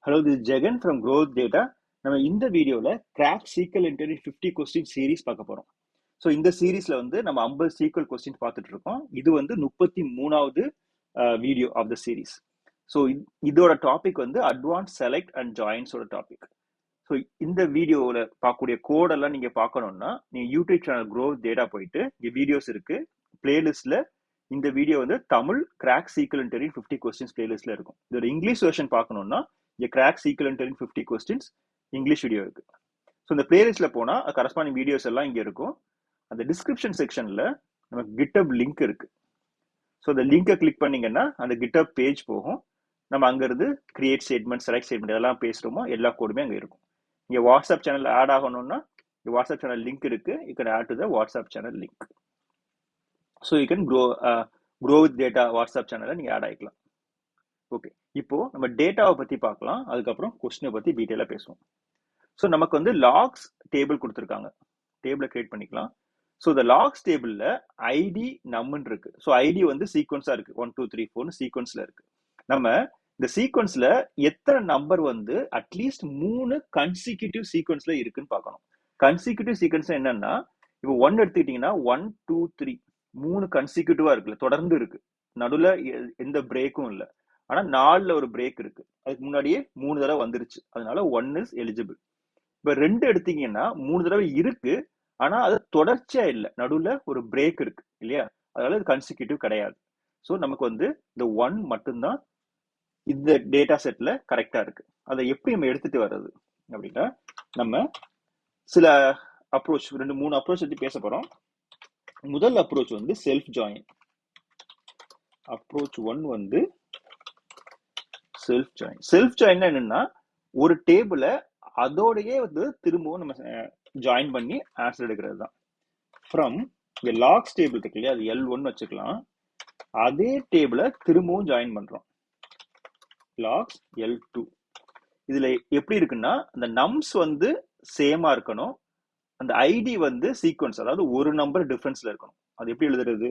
Hello, this is Jagan from Growth Data. நம்ம இந்த வீடியோல crack sequel interview 50 question series பார்க்க போறோம். ஸோ இந்த சீரீஸ்ல வந்து நம்ம 50 சீக்வல் கொஸ்டின் பார்த்துட்டு இருக்கோம். இது வந்து 33வது video of the series. So இதோட டாபிக் வந்து அட்வான்ஸ் செலக்ட் அண்ட் ஜாயின்ஸோட டாபிக். ஸோ இந்த வீடியோவில் பார்க்கக்கூடிய கோடெல்லாம் நீங்க பார்க்கணும்னா நீங்க யூடியூப் சேனல் Growth Data போயிட்டு இங்க வீடியோஸ் இருக்கு. பிளேலிஸ்ட்ல இந்த வீடியோ வந்து Tamil crack sequel interview 50 questions பிளேலிஸ்ட்ல இருக்கும். இதோட இங்கிலீஷ் வெர்ஷன் பார்க்கணும்னா இங்க crack sequel interview 50 questions English video இருக்கு. ஸோ இந்த பிளேலிஸ்ட்ல போனா கரஸ்பாண்டிங் வீடியோஸ் எல்லாம் இங்க இருக்கும். அந்த டிஸ்கிரிப்ஷன் செக்ஷன்ல நமக்கு கிட்டப் லிங்க் இருக்கு. ஸோ அந்த லிங்கை கிளிக் பண்ணீங்கன்னா அந்த கிட்டப் பேஜ் போகும். நம்ம அங்கிருந்து கிரியேட் ஸ்டேட்மெண்ட், செலக்ட் ஸ்டேட்மெண்ட் எதெல்லாம் பேசுறோமோ எல்லா கோடுமே அங்கே இருக்கும். இங்க வாட்ஸ்அப் சேனல் ஆட் ஆகணும்னா வாட்ஸ்அப் சேனல் லிங்க் இருக்கு. You can add to the WhatsApp channel link. So you can grow with data WhatsApp சேனலை நீங்க ஆட் ஆகிக்கலாம். ஓகே, இப்போ நம்ம டேட்டாவை பத்தி பார்க்கலாம். அதுக்கப்புறம் கொஸ்டினை பத்தி டீட்டெயிலாக பேசுவோம். ஸோ நமக்கு வந்து லாக்ஸ் டேபிள் கொடுத்துருக்காங்க. டேபிளை கிரியேட் பண்ணிக்கலாம். ஸோ இந்த லாக்ஸ் டேபிள்ல ஐடி நம்னு இருக்கு. ஸோ ஐடி வந்து சீக்வன்ஸா இருக்கு. 1 2 3 4 சீக்வன்ஸ்ல இருக்கு. நம்ம இந்த சீக்வன்ஸ்ல எத்தனை நம்பர் வந்து அட்லீஸ்ட் 3 கன்சிக்யூட்டிவ் சீக்வன்ஸ்ல இருக்குன்னு பார்க்கணும். கன்சிக்யூட்டிவ் சீக்வன்ஸ் என்னன்னா, இப்போ 1 எடுத்துக்கிட்டீங்கன்னா 1 2 3 3 கன்சிக்யூட்டிவா இருக்குல்ல, தொடர்ந்து இருக்கு. நடுவில் எந்த பிரேக்கும் இல்லை. ஆனா 4ல ஒரு பிரேக் இருக்கு. அதுக்கு முன்னாடியே 3 தடவை வந்துருச்சு. அதனால 1 இஸ் எலிஜிபிள். இப்ப 2 எடுத்தீங்கன்னா 3 தடவை இருக்கு. ஆனா அது தொடர்ச்சியா இல்லை, நடுவில் ஒரு பிரேக் இருக்கு இல்லையா, அதனால இது கன்சிக்யூட்டிவ் கிடையாது. ஸோ நமக்கு வந்து இந்த 1 மட்டும்தான் இந்த டேட்டா செட்ல கரெக்டா இருக்கு. அதை எப்படி நம்ம எடுத்துட்டு வர்றது அப்படின்னா, நம்ம சில அப்ரோச் 2-3 அப்ரோச் பத்தி பேச போறோம். முதல் அப்ரோச் வந்து செல்ஃப் ஜாயின். அப்ரோச் 1 வந்து செல்ஃப் ஜாயின். செல்ஃப் ஜாயின் என்னன்னா, ஒரு டேபிள அதோடயே வந்து திரும்பவும் நம்ம ஜாயின் பண்ணி ஆன்சர் எடுக்கிறது தான். ஃப்ரம் லாக்ஸ் டேபிள் இருக்கு இல்லையா, அது L1 வச்சுக்கலாம். அதே டேபிள திரும்பவும் ஜாயின் பண்றோம், லாக்ஸ் L2. இதுல எப்படி இருக்குன்னா, அந்த நம்ஸ் வந்து சேமா இருக்கணும், அந்த ஐடி வந்து சீக்வன்ஸ், அதாவது ஒரு நம்பர் டிஃபரன்ஸ்ல இருக்கணும். அது எப்படி எழுதுறது?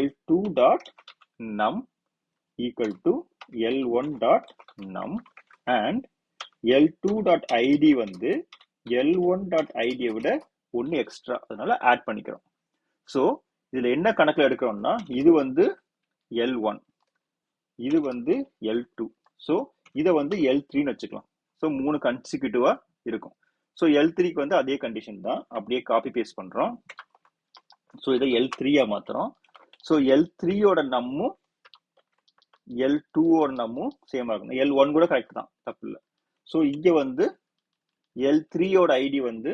L2 டாட் நம் equal to L1 டாட் நம் and L2 டாட் ஐடி வந்து L1 டாட் ஐடியை விட ஒன்று எக்ஸ்ட்ரா, அதனால ஆட் பண்ணிக்கிறோம். ஸோ இதுல என்ன கணக்கில் எடுக்கிறோம்னா, இது வந்து L1, இது வந்து L2. ஸோ இதை வந்து L3ன்னு வச்சுக்கலாம். ஸோ 3 கன்சிக்யூட்டிவா இருக்கும். ஸோ L3க்கு வந்து அதே கண்டிஷன் தான், அப்படியே காப்பி பேஸ்ட் பண்றோம். ஸோ இதை L3யா மாத்துறோம். ஸோ L3யோட நம்மும் L2ஓட நம்மும் சேமா இருக்கணும். L1 கூட கரெக்ட் தான், தப்பு இல்லை. ஸோ இங்க வந்து L3யோட ஐடி வந்து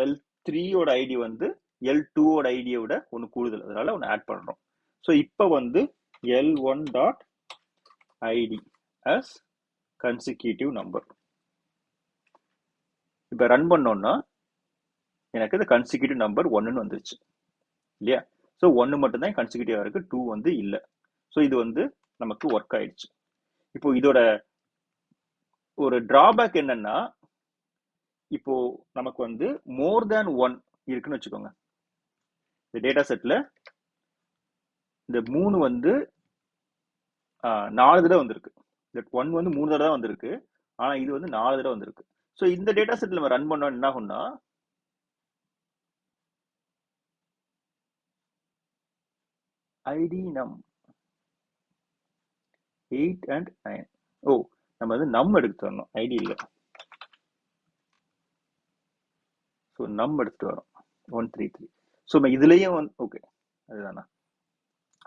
L3யோட ஐடி வந்து L2ஓட ஐடியை விட ஒன்று கூடுதல், அதனால ஒன்று ஆட் பண்றோம். ஸோ இப்போ வந்து L1 dot ID as consecutive number. இப்போ ரன் பண்ணோம்னா எனக்கு இந்த கன்சிக்யூட்டிவ் நம்பர் 1ன்னு வந்துருச்சு இல்லையா. ஸோ 1 மட்டும் தான் கன்சிக்யூட்டிவா இருக்கு, 2 வந்து இல்லை. ஸோ இது வந்து நமக்கு ஒர்க் ஆயிடுச்சு. இப்போ இதோட ஒரு டிராபேக் என்னன்னா, இப்போ நமக்கு வந்து மோர் தேன் 1 இருக்குன்னு வச்சுக்கோங்க. இந்த டேட்டா செட்ல இந்த 3 வந்து 4 தடவை வந்திருக்கு. இந்த 1 வந்து 3 தடவை வந்திருக்கு, ஆனா இது வந்து 4 தடவை வந்திருக்கு. ஸோ இந்த டேட்டா செட்ல நம்ம ரன் பண்ணோம் என்ன ஆகும்னா, ஐடி நம் 8 and 9. ஓ, நம்ம வந்து நம் எடுத்து வரணும், ஐடி இல்லை. ஸோ நம் எடுத்து வரோம் 133. ஸோ நம்ம இதுலயும் ஓகே அதுதானா.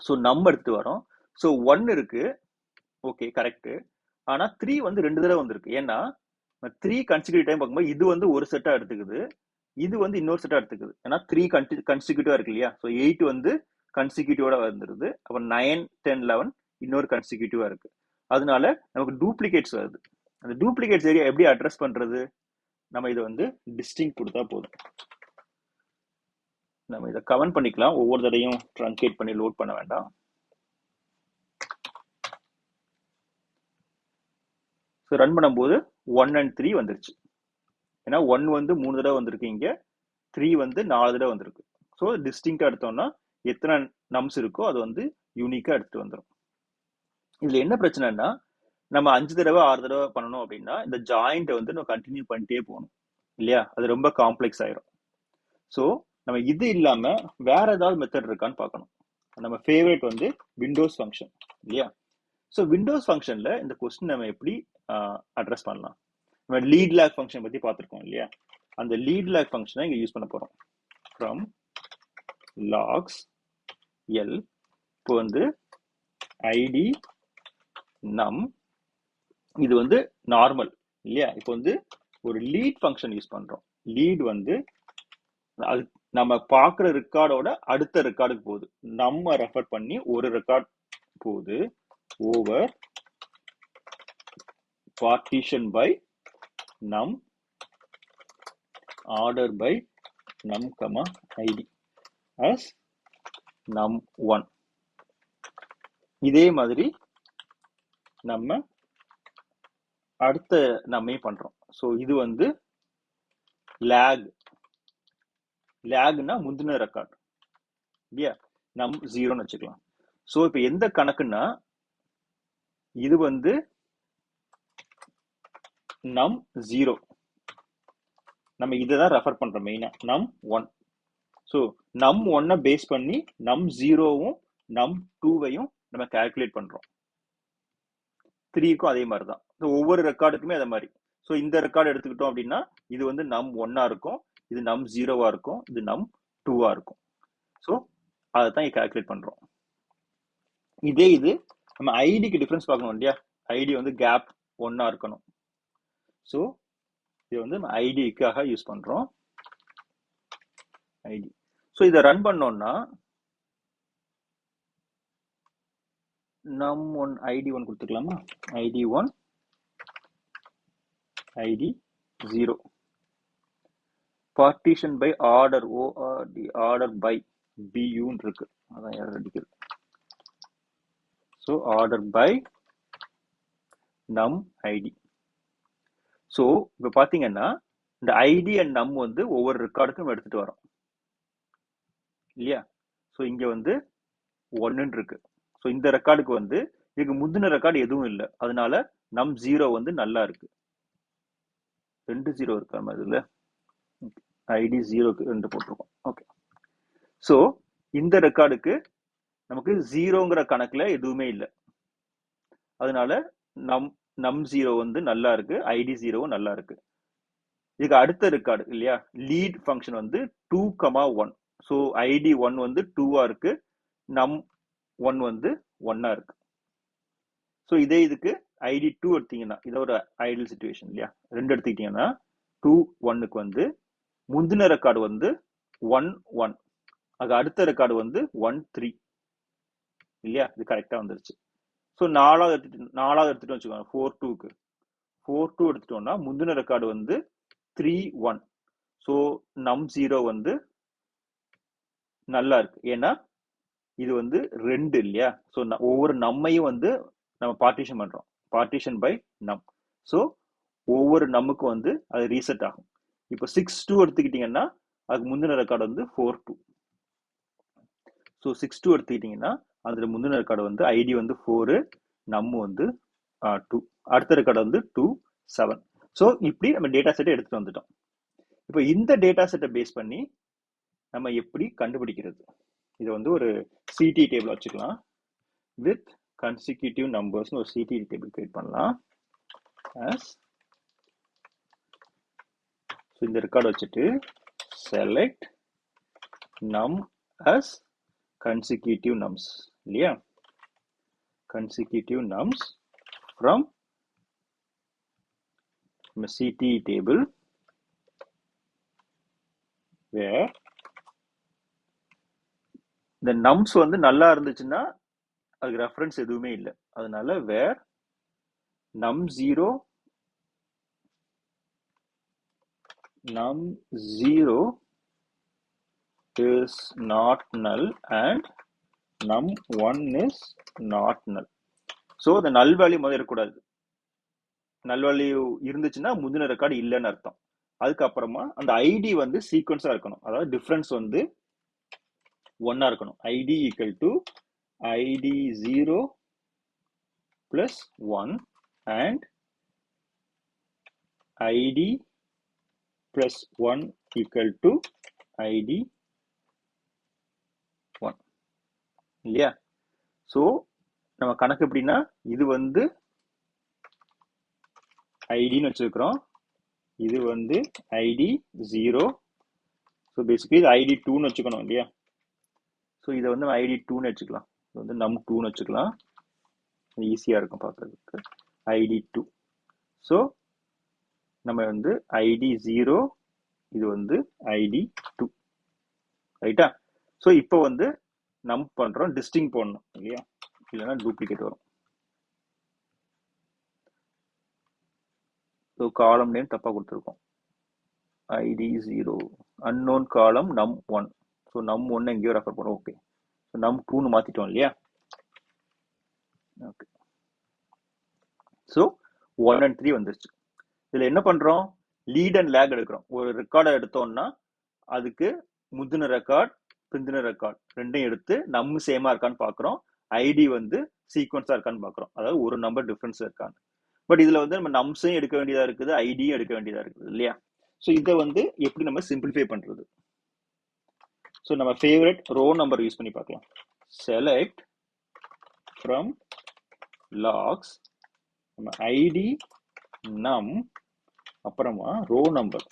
ஸோ நம் எடுத்து வரோம். ஸோ 1 இருக்கு, ஓகே கரெக்ட். ஆனா 3 வந்து 2 தடவை வந்திருக்கு. ஏன்னா 3 கன்சிக்யூட்டிவ் டைம் பார்க்கும்போது இது வந்து ஒரு செட்டா எடுத்துக்குது, இது வந்து இன்னொரு செட்டா எடுத்துக்குது. ஏன்னா 3 கன்சிக்யூட்டிவா இருக்கு இல்லையா. ஸோ 8 வந்து கன்சிக்யூட்டிவோட வந்துருது, அப்புறம் 9 10 11 இன்னொரு கன்சிக்யூட்டிவா இருக்கு. அதனால நமக்கு டூப்ளிகேட்ஸ் வருது. அந்த டூப்ளிகேட்ஸ் ஏரியா எப்படி அட்ரஸ் பண்றது? நம்ம இதை வந்து டிஸ்டிங் கொடுத்தா போதும். நம்ம இதை கமெண்ட் பண்ணிக்கலாம், ஒவ்வொரு தடையும் ட்ரங்கேட் பண்ணி லோட் பண்ண வேண்டாம். ஸோ ரன் பண்ணும்போது 1 and 3 வந்துருச்சு. ஏன்னா 1 வந்து 3 தடவை வந்திருக்கு, இங்க 3 வந்து 4 தடவை வந்திருக்கு. ஸோ டிஸ்டிங்டா எடுத்தோம்னா எத்தனை நம்ஸ் இருக்கோ அது வந்து யூனிக்கா எடுத்துட்டு வந்துடும். இதுல என்ன பிரச்சனைனா, நம்ம 5 தடவை 6 தடவை பண்ணணும் அப்படின்னா இந்த ஜாயிண்ட்டை வந்து நம்ம கண்டினியூ பண்ணிட்டே போகணும் இல்லையா? அது ரொம்ப காம்ப்ளெக்ஸ் ஆயிரும். ஸோ நம்ம இது இல்லாம வேற ஏதாவது மெத்தட் இருக்கான்னு பார்க்கணும். நம்ம ஃபேவரட் வந்து விண்டோஸ் ஃபங்க்ஷன் இல்லையா? ஸோ விண்டோஸ் ஃபங்க்ஷன்ல இந்த கொஸ்டின் நம்ம எப்படி அட்ரஸ் பண்ணலாம்? நம்ம லீட் லேக் ஃபங்க்ஷன் பத்தி பார்த்துருக்கோம் இல்லையா? அந்த லீட் லேக் ஃபங்க்ஷனை இங்க யூஸ் பண்ண போறோம். ஃப்ரம் லாக்ஸ் எல் இப்போ வந்து ஐடி நம் இது வந்து நார்மல் இல்லையா? இப்போ வந்து ஒரு லீட் ஃபங்க்ஷன் யூஸ் பண்றோம். லீட் வந்து அது நம்ம பார்க்குற ரெக்கார்டோட அடுத்த ரெக்கார்டுக்கு போகுது. நம்ம ரெஃபர் பண்ணி ஒரு ரெக்கார்ட் போகுது ஓவர் பார்ட்டிஷன் பை நம் ஆர்டர் பை நம் கமா ஐடி as num1. இதே மாதிரி நம்ம அடுத்த நம்மே பண்றோம். ஸோ இது வந்து லேக்னா முந்தின ரெக்கார்ட் இல்லையா? நம் 0ன்னு வச்சுக்கலாம். ஸோ இப்போ எந்த கணக்குன்னா இது வந்து நம் 0. நம்ம இதை தான் ரெஃபர் பண்றோம் மெயினா. நம் 1. ஸோ நம் 1 பேஸ் பண்ணி நம் 0வும் நம் 2வையும் நம்ம கால்குலேட் பண்றோம். 3க்கும் அதே மாதிரி தான். ஒவ்வொரு ரெக்கார்டுக்குமே அதே மாதிரி. ஸோ இந்த ரெக்கார்டு எடுத்துக்கிட்டோம் அப்படின்னா இது வந்து நம் 1ஆ இருக்கும், இது நம் 0வா இருக்கும், இது நம் 2ஆ இருக்கும். ஸோ அதை தான் கால்குலேட் பண்றோம். இதே இது நம்ம ஐடிக்கு டிஃபரன்ஸ் பார்க்கணும் இல்லையா? ஐடி வந்து கேப் 1ஆ இருக்கணும். ஸோ இது வந்து நம்ம ஐடிக்காக யூஸ் பண்றோம். ஐடி. ஸோ இதை ரன் பண்ணோம்னா நம் 1 ஐடி 1 கொடுத்துக்கலாமா? ID 1 ID 0 partition by order ORD order by பியூன்னு இருக்கு. அதான் யாரும் அடிக்கிறது. ஸோ ஆர்டர் பை நம் ஐடி. ஸோ இப்போ பார்த்தீங்கன்னா இந்த ஐடி அண்ட் நம் வந்து ஒவ்வொரு ரெக்கார்டுக்கும் எடுத்துட்டு வரோம் இல்லையா? ஸோ இங்க வந்து 1 இருக்கு. ஸோ இந்த ரெக்கார்டுக்கு வந்து இதுக்கு முந்தின ரெக்கார்டு எதுவும் இல்லை, அதனால நம் 0 வந்து நல்லா இருக்கு. 2 0 இருக்காம இதுல ஐடி 0க்கு 2 போட்டிருக்கோம். ஓகே. ஸோ இந்த ரெக்கார்டுக்கு நமக்கு 0ங்கிற கணக்குல எதுவுமே இல்லை, அதனால நம் 0 வந்து நல்லா இருக்கு, ஐடி 0வும் நல்லா இருக்கு. இதுக்கு அடுத்த ரெக்கார்டு இல்லையா? லீட் ஃபங்க்ஷன் வந்து 2,1. ஸோ ஐடி 1 வந்து 2ஆ இருக்கு, நம் 1 வந்து 1ஆ இருக்கு. ஸோ இதே இதுக்கு ஐடி 2 எடுத்தீங்கன்னா இதை ஒரு ஐடியல் சிச்சுவேஷன் இல்லையா? 2 எடுத்துக்கிட்டீங்கன்னா 2 1க்கு வந்து முந்தின ரெக்கார்டு வந்து 1 1, அது அடுத்த ரெக்கார்டு வந்து 1 3 இல்லையா? இது கரெக்டா வந்துருச்சு. ஸோ நாலாவது எடுத்துட்டு வச்சுக்கோங்க 4 2க்கு 4 2 எடுத்துட்டோம்னா முந்தின ரெக்கார்டு வந்து 3 1. ஸோ நம் 0 வந்து நல்லா இருக்கு, ஏன்னா இது வந்து 2 இல்லையா? ஸோ ஒவ்வொரு நம்மையும் வந்து நம்ம பார்ட்டிஷன் பண்றோம், பார்ட்டிஷன் பை நம். ஸோ ஒவ்வொரு நமக்கு வந்து அது ரீசெட் ஆகும். இப்போ 6 2 எடுத்துக்கிட்டீங்கன்னா அதுக்கு முந்தின ரெக்கார்டு வந்து 4 2. ஸோ 6 2 எடுத்துக்கிட்டீங்கன்னா அதுல முந்தின ரெக்கார்டு வந்து ஐடி வந்து 4, நம்ம வந்து 2, அடுத்த ரெக்கார்டு வந்து 2 7. ஸோ இப்படி நம்ம டேட்டா செட்டை எடுத்துட்டு வந்துட்டோம். இப்போ இந்த டேட்டா செட்டை பேஸ் பண்ணி நம்ம எப்படி கண்டுபிடிக்கிறது? இது வந்து ஒரு சிடி டேபிள் வச்சுக்கலாம். வித் கன்சிக்யூட்டிவ் நம்பர்ஸ்னு ஒரு சிடி டேபிள் கிரியேட் பண்ணலாம். இந்த ரெக்கார்டு வச்சுட்டு செலக்ட் நம் as consecutive nums இல்லையா? consecutive nums from CT table where இந்த nums வந்து நல்லா இருந்துச்சுன்னா அதுக்கு ரெஃபரன்ஸ் எதுவுமே இல்லை, அதனால where num 0 is not null and num 1 is not null. So இந்த நல் வேல்யூ முதல்ல இருக்கக்கூடாது. நல் வேல்யூ இருந்துச்சுன்னா முந்தின ரெக்கார்டு இல்லைன்னு அர்த்தம். அதுக்கப்புறமா அந்த ஐடி வந்து சீக்வன்ஸா இருக்கணும், அதாவது டிஃபரன்ஸ் வந்து 1ஆ இருக்கணும். ID equal to ID 0 plus 1 and id plus 1 equal to id 1 இல்லையா? ஸோ நம்ம கணக்கு எப்படின்னா, இது வந்து ஐடின்னு வச்சிருக்கிறோம், இது வந்து ஐடி 0. ஸோ பேசிக்கலி இது ஐடி 2ன்னு வச்சுக்கணும் இல்லையா? ஸோ இதை வந்து ஐடி 2ன்னு வச்சுக்கலாம், இது வந்து நம் 2ன்னு வச்சுக்கலாம், ஈஸியாக இருக்கும் பார்க்குறதுக்கு. ஐடி 2. ஸோ நம்ம வந்து ஐடி 0, இது வந்து ஐடி 2, ரைட்டா? ஸோ இப்போ வந்து நம் பண்ணுறோம், டிஸ்டிங் போடணும் இல்லையா, இல்லைன்னா டூப்ளிகேட் வரும். ஸோ காலம் நேம் தப்பாக கொடுத்துருக்கோம், ஐடி 0 அன்னோன் காலம் நம் 1. ஸோ நம் 1 எங்கேயோ ரெஃபர் பண்ணுறோம், ஓகே. ஸோ நம் 2ன்னு மாற்றிட்டோம் இல்லையா? ஓகே. ஸோ 1 and 3 வந்துருச்சு. இதில் என்ன பண்ணுறோம், லீட் அண்ட் லேக் எடுக்கிறோம். ஒரு ரெக்கார்டை எடுத்தோம்னா அதுக்கு முந்தின ரெக்கார்ட் பிந்தின ரெக்கார்ட் ரெண்டையும் எடுத்து நம்ம சேமா இருக்கான்னு பார்க்குறோம், ஐடி வந்து சீக்வன்ஸாக இருக்கான்னு பார்க்குறோம், அதாவது ஒரு நம்பர் டிஃப்ரென்ஸ் இருக்கான்னு. பட் இதில் வந்து நம்ம நம்ஸையும் எடுக்க வேண்டியதாக இருக்குது, ஐடியும் எடுக்க வேண்டியதாக இருக்குது இல்லையா? ஸோ இதை வந்து எப்படி நம்ம சிம்பிளிஃபை பண்ணுறது? ஸோ நம்ம ஃபேவரட் ரோ நம்பர் யூஸ் பண்ணி பார்க்கலாம். செலக்ட் ஃப்ரம் லாக்ஸ், நம்ம ஐடி நம் அப்புறமா row number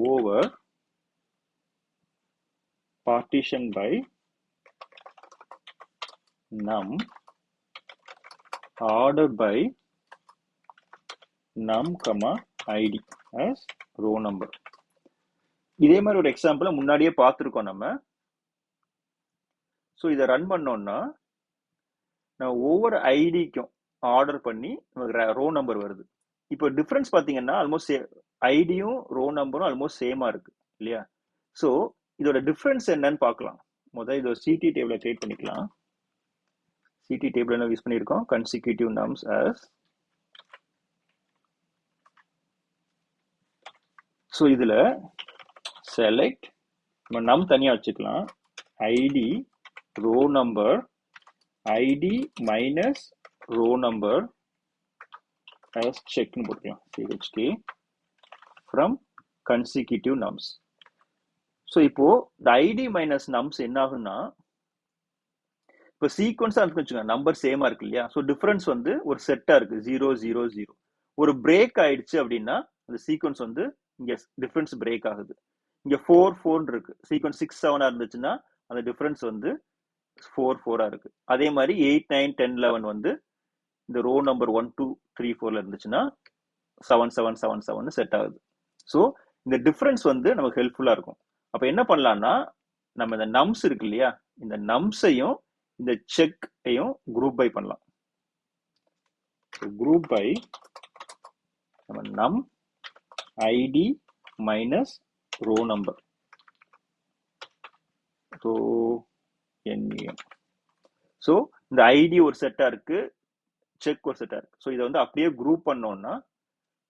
over partition by num order by num id as row number. இதே மாதிரி ஒரு எக்ஸாம்பிள் முன்னாடியே பார்த்துருக்கோம் நம்ம. ஸோ இதை ரன் பண்ணோம்னா நம்ம ஒவ்வொரு ஐடிக்கும் ஆர்டர் பண்ணி நமக்கு ரோ நம்பர் வருது. இப்போ டிஃப்ரென்ஸ் பார்த்தீங்கன்னா ஆல்மோஸ்ட் ஐடியும் ரோ நம்பரும் ஆல்மோஸ்ட் சேமா இருக்கு இல்லையா? ஸோ இதோட டிஃப்ரென்ஸ் என்னன்னு பார்க்கலாம். முதல்ல இது ஒரு சிடி டேபிளை கிரியேட் பண்ணிக்கலாம். சிடி டேபிள் என்ன யூஸ் பண்ணியிருக்கோம், கன்சிக்யூட்டிவ் நம்ஸ் as. ஸோ இதில் செலக்ட், நம்ம நம் தனியாக வச்சுக்கலாம், ID row number ID minus row number as செக்னு போட்டுக்கலாம், chk from consecutive nums. So இப்போ இந்த ஐடி மைனஸ் நம்ஸ் என்ன ஆகுன்னா, இப்போ சீக்வன்ஸாக இருக்குன்னு வச்சுக்கோங்க, நம்பர் சேமா இருக்கு இல்லையா? ஸோ டிஃபரன்ஸ் வந்து ஒரு செட்டாக இருக்கு 0 0 0. ஒரு பிரேக் ஆயிடுச்சு அப்படின்னா அந்த சீக்வன்ஸ் வந்து இங்கே டிஃபரன்ஸ் பிரேக் ஆகுது. இங்கே 4 4 இருக்கு, சீக்வன்ஸ் 6 7 இருந்துச்சுன்னா அந்த டிஃபரன்ஸ் வந்து 4 4 இருக்கு. அதே மாதிரி 8 9 10 11 வந்து இந்த ரோ நம்பர் 1 2 3 4 இருந்துச்சுன்னா 7 7 7 7 செட் ஆகுது. ஸோ இந்த டிஃபரன்ஸ் வந்து நமக்கு ஹெல்ப்ஃபுல்லா இருக்கும். அப்ப என்ன பண்ணலாம்னா, நம்ம இந்த நம்ஸ் இருக்கு இல்லையா, இந்த நம்ஸையும் இந்த செக்கையும் குரூப் பை பண்ணலாம். குரூப் பை நம்ம num ID minus row number, so NM. So இந்த ஐடி ஒரு செட்டா இருக்கு, செக் ஒரு செட்டா இருக்கு. ஸோ இதை வந்து அப்படியே குரூப் பண்ணோம்னா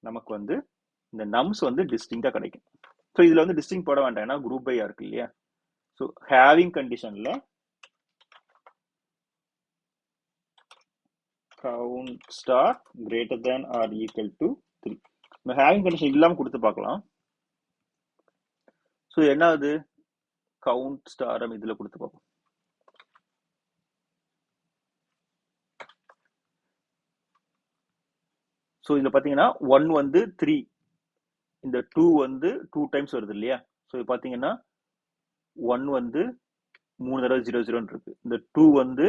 நமக்கு வந்து இந்த நம்ஸ் வந்து டிஸ்டிங்கா கிடைக்கும். ஸோ இதுல வந்து டிஸ்டிங் போட வேண்டாம், ஏன்னா குரூப் பையா இருக்கு இல்லையா? ஸோ ஹேவிங் கண்டிஷன்ல count star greater than or equal to 3. நம்ம ஹேவிங் கண்டிஷன் இல்லாம கொடுத்து பார்க்கலாம். ஸோ என்ன ஆகுது, கவுண்ட் ஸ்டார் இதுல கொடுத்து பார்ப்போம். ஸோ இதுல பாத்தீங்கன்னா 1 வந்து 3, இந்த 2 வந்து 2 டைம்ஸ் வருது இல்லையா? ஸோ இது பாத்தீங்கன்னா 1 வந்து 3 தடவை 0 0 இருக்கு, இந்த 2 வந்து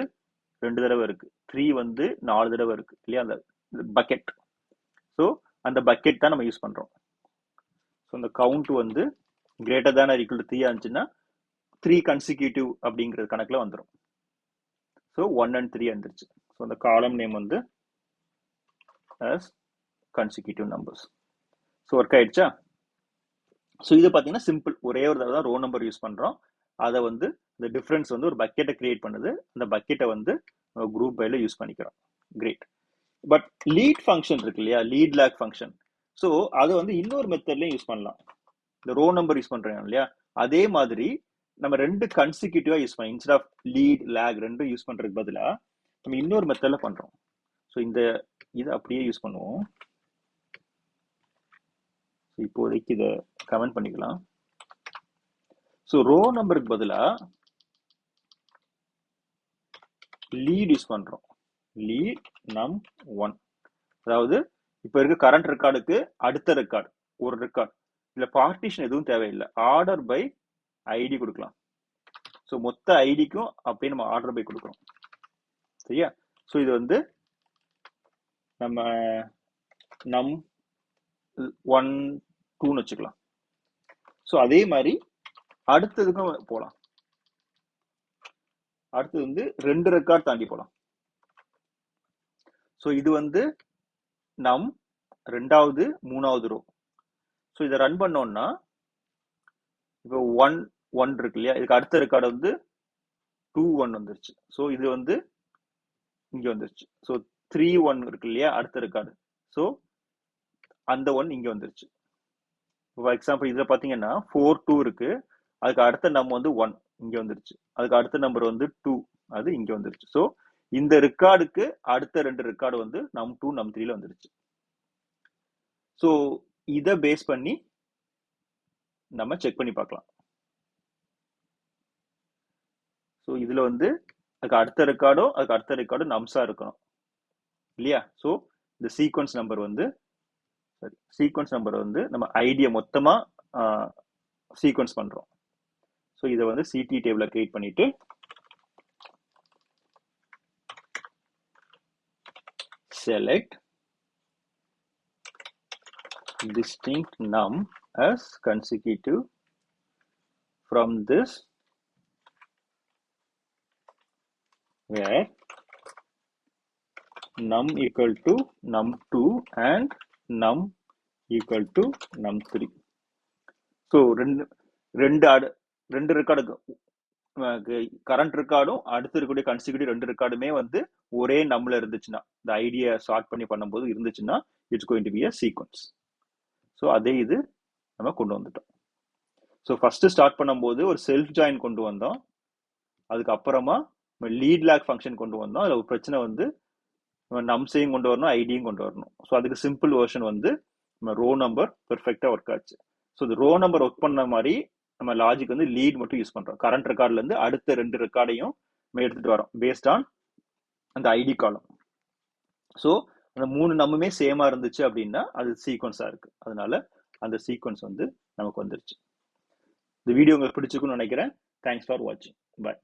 2 தடவை இருக்கு, 3 வந்து 4 தடவை இருக்கு இல்லையா, அந்த பக்கெட். ஸோ அந்த பக்கெட் தான் நம்ம யூஸ் பண்றோம். ஸோ அந்த கவுண்ட் வந்து greater than or equal to 3 ஆச்சுன்னா 3 கன்சிக்யூட்டிவ் அப்படிங்கிற கணக்குல வந்துடும். ஸோ 1 and 3 வந்துருச்சு. ஸோ அந்த காலம் நேம் வந்து as consecutive numbers. So work ஆயிடுச்சா? ஸோ இது பார்த்தீங்கன்னா சிம்பிள், ஒரே ஒரு தடவை தான் ரோ நம்பர் யூஸ் பண்றோம். அதை வந்து இந்த டிஃபரன்ஸ் வந்து ஒரு பக்கெட்டை கிரியேட் பண்ணுது, அந்த பக்கெட்டை வந்து குரூப் பைல யூஸ் பண்ணிக்கிறோம். கிரேட். பட் லீட் ஃபங்க்ஷன் இருக்கு இல்லையா, லீட் லேக் ஃபங்க்ஷன். ஸோ அதை வந்து இன்னொரு மெத்தட்லயும் யூஸ் பண்ணலாம். இந்த ரோ நம்பர் யூஸ் பண்றோம் இல்லையா, அதே மாதிரி நம்ம ரெண்டு கன்சிக்யூட்டிவா யூஸ் பண்ணலாம். இன்ஸ்டெட் ஆஃப் லீட் லேக் ரெண்டும் யூஸ் பண்றதுக்கு பதிலாக நம்ம இன்னொரு மெத்தட்ல பண்றோம். ஸோ இந்த இதை அப்படியே யூஸ் பண்ணுவோம். இப்போதைக்கு இதை கமெண்ட் பண்ணிக்கலாம். ஸோ ரோ நம்பருக்கு பதிலாக லீட் யூஸ் பண்றோம். லீட் num1, அதாவது இப்போ இருக்க கரண்ட் ரெக்கார்டுக்கு அடுத்த ரெக்கார்டு ஒரு ரெக்கார்டு. இதுல பார்ட்டிஷன் எதுவும் தேவையில்லை, ஆர்டர் பை ஐடி கொடுக்கலாம். ஸோ மொத்த ஐடிக்கும் அப்படியே நம்ம ஆர்டர் பை கொடுக்குறோம். சரியா? ஸோ இது வந்து நம்ம num1 2ன்னு வச்சுக்கலாம். ஸோ அதே மாதிரி அடுத்ததுக்கும் போகலாம். அடுத்தது வந்து 2 ரெக்கார்ட் தாண்டி போகலாம். ஸோ இது வந்து நம் 2வது 3வது ரோ. ஸோ இதை ரன் பண்ணோம்னா இப்போ 1 1 இருக்கு இல்லையா, இதுக்கு அடுத்த ரெக்கார்டு வந்து 2 1 வந்துருச்சு. ஸோ இது வந்து இங்க வந்துருச்சு. ஸோ 3 1 இருக்கு இல்லையா அடுத்த ரெக்கார்டு, ஸோ அந்த 1 இங்க வந்துருச்சு. ஃபார் எக்ஸாம்பிள் இதுல பாத்தீங்கன்னா 4 2 இருக்கு, அதுக்கு அடுத்த நம்பர் வந்து 1 இங்க வந்துருச்சு, அதுக்கு அடுத்த நம்பர் வந்து 2 அது இங்க வந்துருச்சு. ஸோ இந்த ரெக்கார்டுக்கு அடுத்த 2 ரெக்கார்டு வந்து num2 num3ல வந்துருச்சு. ஸோ இதை பேஸ் பண்ணி நம்ம செக் பண்ணி பார்க்கலாம். ஸோ இதுல வந்து அதுக்கு அடுத்த ரெக்கார்டோ நம்ஸா இருக்கணும் இல்லையா? ஸோ இந்த சீக்வன்ஸ் நம்பர் வந்து நம்ம ஐடியை மொத்தமா சீக்வன்ஸ் பண்றோம். ஸோ இதை வந்து சிடி டேபிள கிரியேட் பண்ணிட்டு select distinct num as consecutive from this where num equal to num2 and num equal to num3. So ரெண்டு ரெக்கார்டு கரண்ட் ரெக்கார்டும் அடுத்து இருக்கக்கூடிய கன்சிக்யூட்டிவ் 2 ரெக்கார்டுமே வந்து ஒரே நம்பர்ல இருந்துச்சுன்னா, இந்த ஐடியா சார்ட் பண்ணி பண்ணும்போது இருந்துச்சுன்னா it's going to be a sequence. So அதே இது நம்ம கொண்டு வந்துட்டோம். ஸோ ஃபர்ஸ்ட் ஸ்டார்ட் பண்ணும்போது ஒரு செல்ஃப் ஜாயின் கொண்டு வந்தோம், அதுக்கப்புறமா லீட் லாக் ஃபங்க்ஷன் கொண்டு வந்தோம். அதில் ஒரு பிரச்சனை வந்து நம்ம நம்ஸையும் கொண்டு வரணும், ஐடியும் கொண்டு வரணும். ஸோ அதுக்கு சிம்பிள் வெர்ஷன் வந்து நம்ம ரோ நம்பர் பெர்ஃபெக்டா ஒர்க் ஆச்சு. ஸோ இந்த ரோ நம்பர் ஒர்க் பண்ண மாதிரி நம்ம லாஜிக் வந்து லீட் மட்டும் யூஸ் பண்றோம். கரண்ட் ரெக்கார்ட்ல இருந்து அடுத்த 2 ரெக்கார்டையும் நம்ம எடுத்துட்டு வரோம் பேஸ்ட் ஆன் அந்த ஐடி காலம். ஸோ அந்த 3 நம்புமே சேமா இருந்துச்சு அப்படின்னா அது சீக்வன்ஸா இருக்கு, அதனால அந்த சீக்வன்ஸ் வந்து நமக்கு வந்துருச்சு. இந்த வீடியோ உங்களுக்கு பிடிச்சிருக்குன்னு நினைக்கிறேன். தேங்க்ஸ் ஃபார் வாட்சிங். பாய்.